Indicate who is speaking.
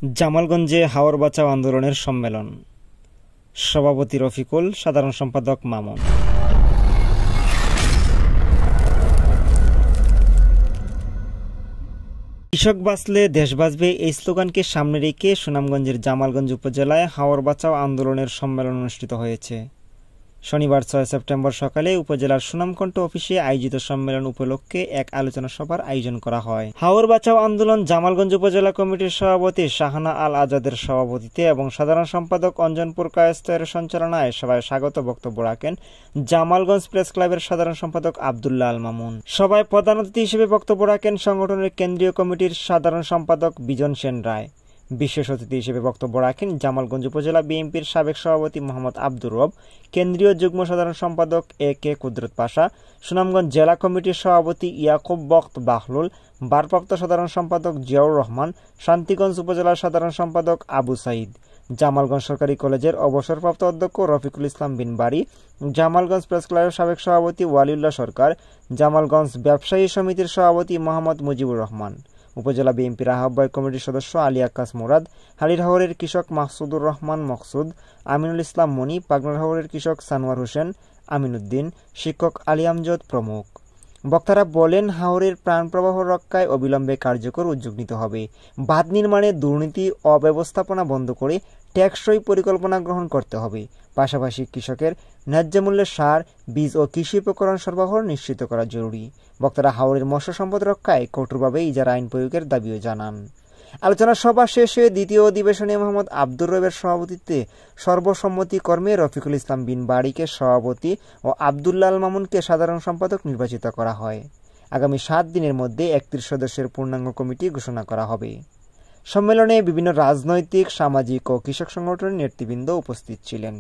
Speaker 1: জামালগঞ্জে হাওর বাঁচাও আন্দোলনের সম্মেলন। সভাপতি রফিকুল, সাধারণ সম্পাদক মামুন। কৃষক বাঁচলে দেশ বাঁচবে, এই স্লোগানকে সামনে রেখে সুনামগঞ্জের জামালগঞ্জ উপজেলায় হাওর বাঁচাও আন্দোলনের সম্মেলন অনুষ্ঠিত হয়েছে। শনিবার 6 সেপ্টেম্বর সকালে উপজেলার সুনামকণ্ঠ অফিসে আয়োজিত সম্মেলন উপলক্ষে এক আলোচনা সভার আয়োজন করা হয়। হাওর বাঁচাও আন্দোলন জামালগঞ্জ উপজেলা কমিটির সভাপতি শাহানা আল আজাদের সভাপতিত্বে এবং সাধারণ সম্পাদক অঞ্জনপুর কায়েস্তের সঞ্চালনায় সভায় স্বাগত বক্তব্য রাখেন জামালগঞ্জ প্রেস ক্লাবের সাধারণ সম্পাদক আব্দুল্লাহ আল মামুন। সভায় প্রধান অতিথি হিসেবে বক্তব্য রাখেন সংগঠনের কেন্দ্রীয় কমিটির সাধারণ সম্পাদক বিজন সেন রায়। বিশেষ অতিথি হিসেবে বক্তব্য রাখেন জামালগঞ্জ উপজেলা বিএনপির সাবেক সভাপতি মোহাম্মদ আব্দুর রব, কেন্দ্রীয় যুগ্ম সাধারণ সম্পাদক কে কুদরত পাশা, সুনামগঞ্জ জেলা কমিটির সভাপতি ইয়াকুব বখত বাহলুল, ভারপ্রাপ্ত সাধারণ সম্পাদক জিয়াউর রহমান, শান্তিগঞ্জ উপজেলার সাধারণ সম্পাদক আবু সাইদ, জামালগঞ্জ সরকারি কলেজের অবসরপ্রাপ্ত অধ্যক্ষ রফিকুল ইসলাম বিন বাড়ি, জামালগঞ্জ প্রেস ক্লাবের সাবেক সভাপতি ওয়ালিউল্লাহ সরকার, জামালগঞ্জ ব্যবসায়ী সমিতির সভাপতি মোহাম্মদ মুজিবুর রহমান, উপজেলা বিএনপির আহ্বায়ক কমিটির সদস্য আলী আক্কাস মুরাদ, হালিরহাওরের কৃষক মাহসুদুর রহমান মকসুদ, আমিনুল ইসলাম মনি, পাগনারহাওরের কৃষক সানোয়ার হোসেন, আমিনুদ্দিন, শিক্ষক আলী আমজদ প্রমুখ। বক্তারা বলেন, হাওরের প্রাণপ্রবাহ রক্ষায় অবিলম্বে কার্যকর উদ্যোগ নিতে হবে। বাঁধ নির্মাণে দুর্নীতি অব্যবস্থাপনা বন্ধ করে টেকসই পরিকল্পনা গ্রহণ করতে হবে। পাশাপাশি কৃষকের ন্যায্য মূল্যে সার, বীজ ও কৃষি উপকরণ সরবরাহ নিশ্চিত করা জরুরি। বক্তারা হাওরের মৎস্য সম্পদ রক্ষায় কঠোরভাবে ইজারা আইন প্রয়োগের দাবিও জানান। আলোচনা সভা শেষে দ্বিতীয় অধিবেশনে মোহাম্মদ আব্দুর রবের সভাপতিত্বে সর্বসম্মতিক্রমে রফিকুল ইসলাম বিন বাড়িকে সভাপতি ও আব্দুল্লাহ আল মামুনকে সাধারণ সম্পাদক নির্বাচিত করা হয়। আগামী 7 দিনের মধ্যে 31 সদস্যের পূর্ণাঙ্গ কমিটি ঘোষণা করা হবে। সম্মেলনে বিভিন্ন রাজনৈতিক, সামাজিক ও কৃষক সংগঠনের নেতৃবৃন্দ উপস্থিত ছিলেন।